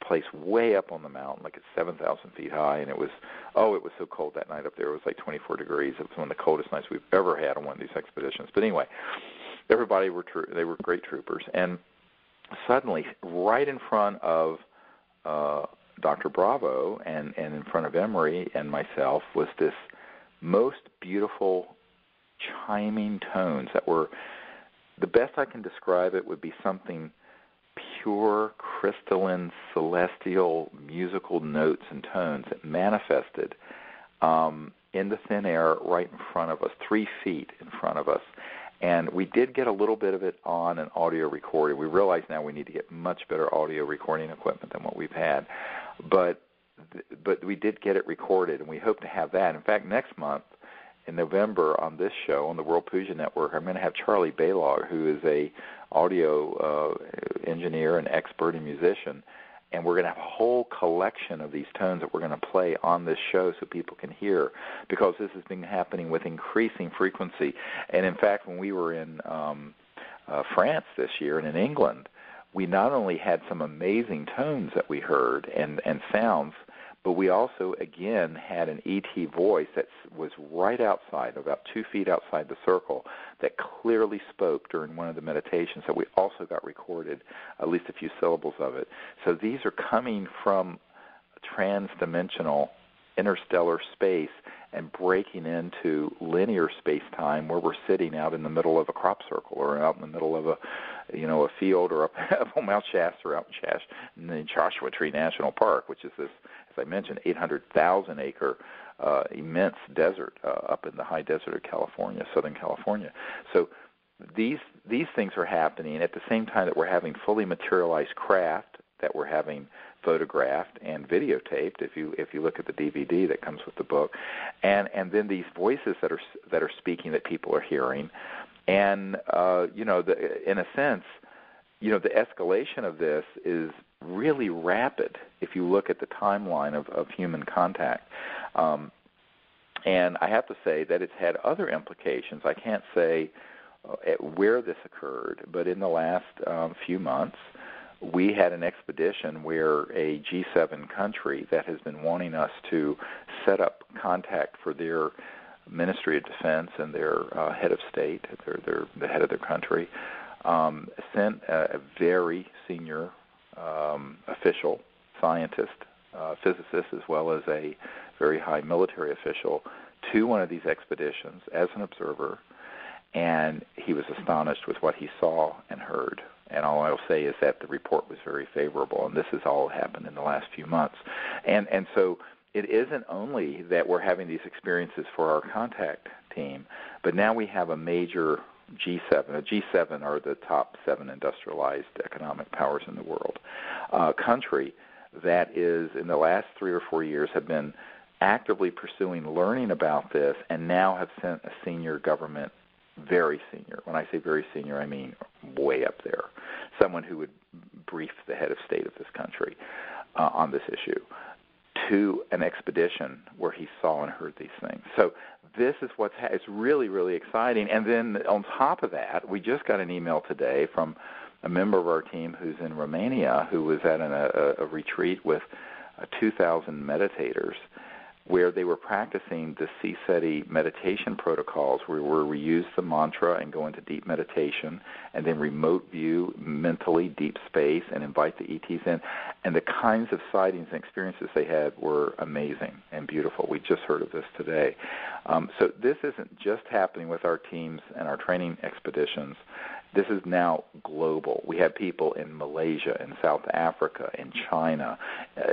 place way up on the mountain, like it's 7,000 feet high, and it was so cold that night up there. It was like 24 degrees. It was one of the coldest nights we've ever had on one of these expeditions. But anyway, everybody they were great troopers, and suddenly, right in front of Dr. Bravo and in front of Emery and myself was this most beautiful chiming tones that were, the best I can describe it would be something pure, crystalline, celestial musical notes and tones that manifested in the thin air right in front of us, 3 feet in front of us. And we did get a little bit of it on an audio recording. We realize now we need to get much better audio recording equipment than what we've had. But we did get it recorded, and we hope to have that. In fact, next month, in November, on this show, on the World Puja Network, I'm going to have Charlie Baylog, who is a audio engineer and expert and musician, and we're going to have a whole collection of these tones that we're going to play on this show so people can hear, because this has been happening with increasing frequency. And in fact, when we were in France this year and in England, we not only had some amazing tones that we heard and sounds, but we also, again, had an ET voice that was right outside, about 2 feet outside the circle, that clearly spoke during one of the meditations that we also got recorded, at least a few syllables of it. So these are coming from trans-dimensional interstellar space and breaking into linear space-time where we're sitting out in the middle of a crop circle or out in the middle of a field or up on Mount Shasta or out in the Joshua Tree National Park, which is this, as I mentioned, 800,000-acre immense desert up in the high desert of California, Southern California. So these things are happening at the same time that we're having fully materialized craft that we're having photographed and videotaped. If you look at the DVD that comes with the book, and then these voices that are speaking that people are hearing, and in a sense, the escalation of this is really rapid if you look at the timeline of human contact. And I have to say that it's had other implications. I can't say where this occurred, but in the last few months, we had an expedition where a G7 country that has been wanting us to set up contact for their Ministry of Defense and their head of state, the head of their country, sent a very senior official, scientist, physicist, as well as a very high military official to one of these expeditions as an observer, and he was astonished with what he saw and heard. And all I'll say is that the report was very favorable, and this has all happened in the last few months. And so it isn't only that we're having these experiences for our contact team, but now we have a major G7. A G7 are the top 7 industrialized economic powers in the world. Country that is, in the last 3 or 4 years, have been actively pursuing learning about this and now have sent a senior government, very senior. When I say very senior, I mean way up there, someone who would brief the head of state of this country on this issue, to an expedition where he saw and heard these things. So this is it's really, really exciting. And then on top of that, we just got an email today from a member of our team who's in Romania, who was at a retreat with 2,000 meditators, where they were practicing the CSETI meditation protocols, where we use the mantra and go into deep meditation, and then remote view mentally deep space and invite the ETs in. And the kinds of sightings and experiences they had were amazing and beautiful. We just heard of this today. So this isn't just happening with our teams and our training expeditions. This is now global. We have people in Malaysia, in South Africa, in China,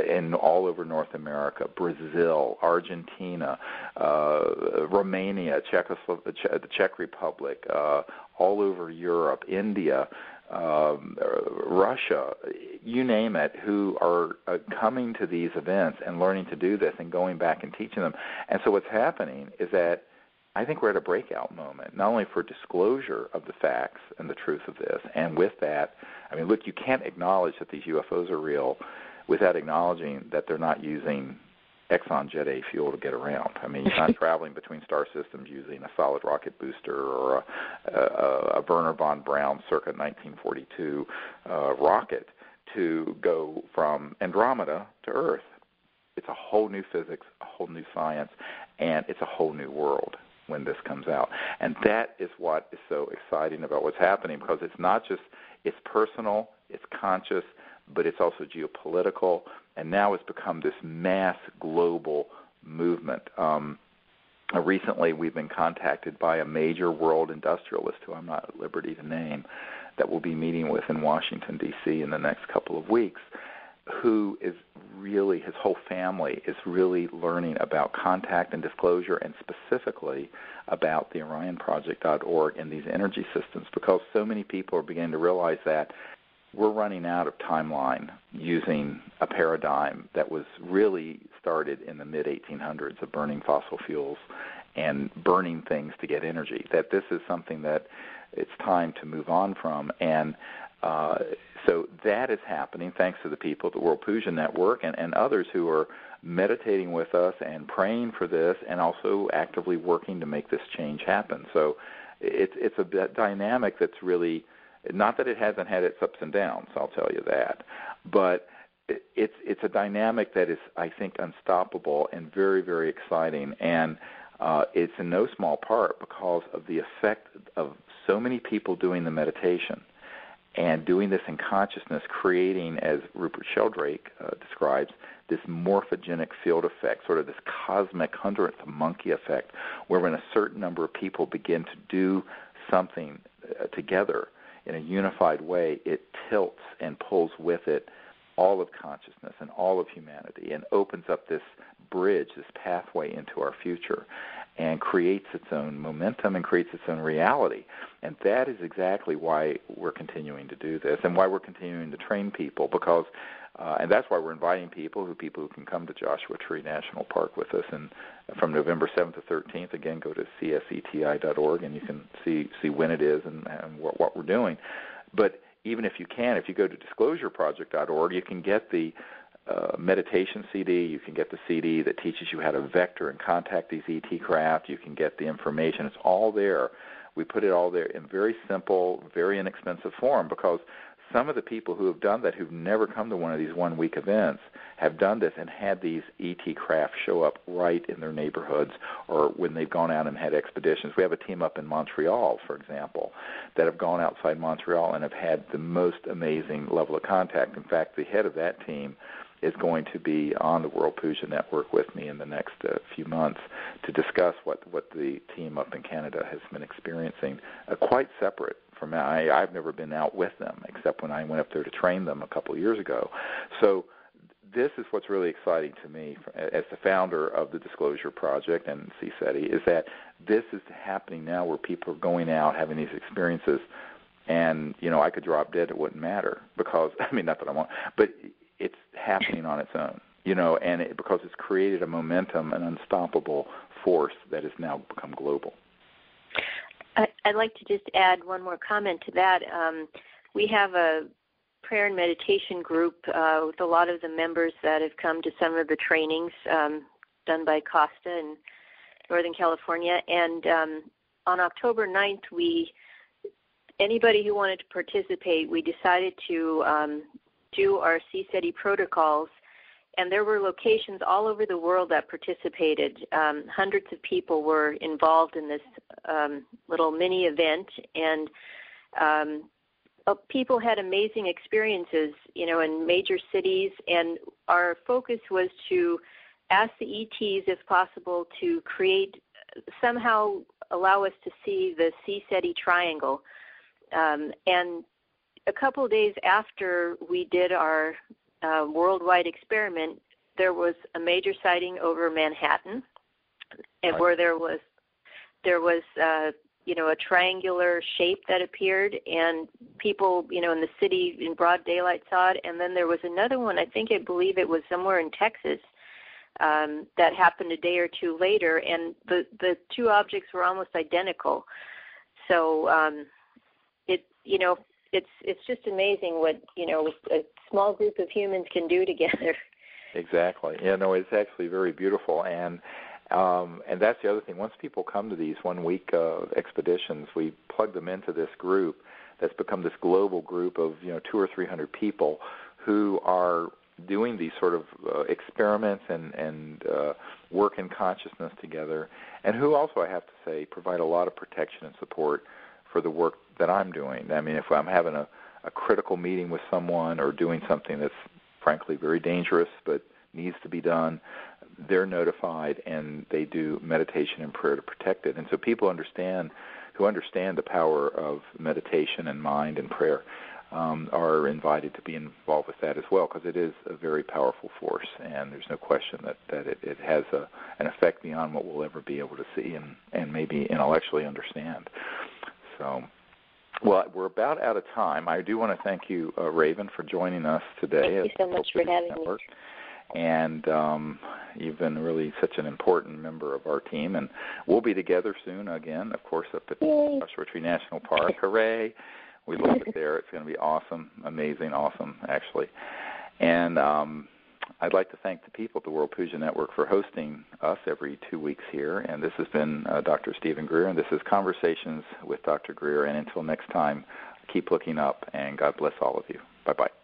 in all over North America, Brazil, Argentina, Romania, the Czech Republic, all over Europe, India, Russia, you name it, who are coming to these events and learning to do this and going back and teaching them. And so what's happening is that I think we're at a breakout moment, not only for disclosure of the facts and the truth of this, and with that, I mean, look, you can't acknowledge that these UFOs are real without acknowledging that they're not using Exxon Jet A fuel to get around. I mean, you're not traveling between star systems using a solid rocket booster or a Wernher von Braun circa 1942 rocket to go from Andromeda to Earth. It's a whole new physics, a whole new science, and it's a whole new world when this comes out. And that is what is so exciting about what's happening, because it's not just, it's personal, it's conscious, but it's also geopolitical, and now it's become this mass global movement. Recently, we've been contacted by a major world industrialist who I'm not at liberty to name, that we'll be meeting with in Washington, D.C. in the next couple of weeks, who is really, his whole family is really learning about contact and disclosure, and specifically about the OrionProject.org and these energy systems, because so many people are beginning to realize that we're running out of timeline using a paradigm that was really started in the mid-1800s of burning fossil fuels and burning things to get energy, that this is something that it's time to move on from. And so that is happening thanks to the people at the World Puja Network and others who are meditating with us and praying for this, and also actively working to make this change happen. So it's a dynamic that's really, not that it hasn't had its ups and downs, I'll tell you that, but it's a dynamic that is, I think, unstoppable and very, very exciting. And it's in no small part because of the effect of so many people doing the meditation and doing this in consciousness, creating, as Rupert Sheldrake describes, this morphogenic field effect, sort of this cosmic 100th monkey effect, where when a certain number of people begin to do something together in a unified way, it tilts and pulls with it all of consciousness and all of humanity, and opens up this bridge, this pathway into our future, and creates its own momentum and creates its own reality. And that is exactly why we're continuing to do this, and why we're continuing to train people, because and that's why we're inviting people who can come to Joshua Tree National Park with us. And from November 7th to 13th, again, go to CSETI.org, and you can see when it is and what we're doing. But even if you go to disclosureproject.org, you can get the meditation CD, you can get the CD that teaches you how to vector and contact these ET craft, you can get the information. It's all there. We put it all there in very simple, very inexpensive form, because some of the people who have done that, who've never come to one of these one-week events, have done this and had these ET craft show up right in their neighborhoods, or when they've gone out and had expeditions. We have a team up in Montreal, for example, that have gone outside Montreal and have had the most amazing level of contact. In fact, the head of that team is going to be on the World Puja Network with me in the next few months to discuss what the team up in Canada has been experiencing, quite separate from I've never been out with them, except when I went up there to train them a couple of years ago. So this is what's really exciting to me as the founder of the Disclosure Project and CSETI, is that this is happening now, where people are going out, having these experiences, and, I could drop dead, it wouldn't matter, because, not that I want, but it's happening on its own, and because it's created a momentum, an unstoppable force that has now become global. I'd like to just add one more comment to that. We have a prayer and meditation group with a lot of the members that have come to some of the trainings done by Costa in Northern California. And on October 9th, anybody who wanted to participate, we decided to do our CSETI protocols. And there were locations all over the world that participated. Hundreds of people were involved in this little mini event, and people had amazing experiences, in major cities. And our focus was to ask the ETs, if possible, to somehow allow us to see the CSETI triangle. And a couple of days after we did our worldwide experiment, there was a major sighting over Manhattan, and where there was a triangular shape that appeared, and people in the city in broad daylight saw it. And then there was another one, I believe it was somewhere in Texas, that happened a day or two later, and the two objects were almost identical. So it's just amazing what a small group of humans can do together. Exactly. Yeah, no, it's actually very beautiful, and that's the other thing. Once people come to these 1 week expeditions, we plug them into this group that's become this global group of 200 or 300 people who are doing these sort of experiments and work in consciousness together, and who also, I have to say, provide a lot of protection and support for the work that I'm doing. I mean, if I'm having a critical meeting with someone or doing something that's frankly very dangerous but needs to be done, they're notified and they do meditation and prayer to protect it. And so people who understand the power of meditation and mind and prayer are invited to be involved with that as well, because it is a very powerful force, and there's no question that it has an effect beyond what we'll ever be able to see and maybe intellectually understand. So, well, we're about out of time. I do want to thank you, Raven, for joining us today. Thank you so much for having me. And you've been really such an important member of our team, and we'll be together soon again, of course, up at Joshua Tree National Park. Hooray! We love it there. It's going to be awesome, amazing, awesome, actually. And I'd like to thank the people at the World Puja Network for hosting us every 2 weeks here. And this has been Dr. Stephen Greer, and this is Conversations with Dr. Greer. And until next time, keep looking up, and God bless all of you. Bye-bye.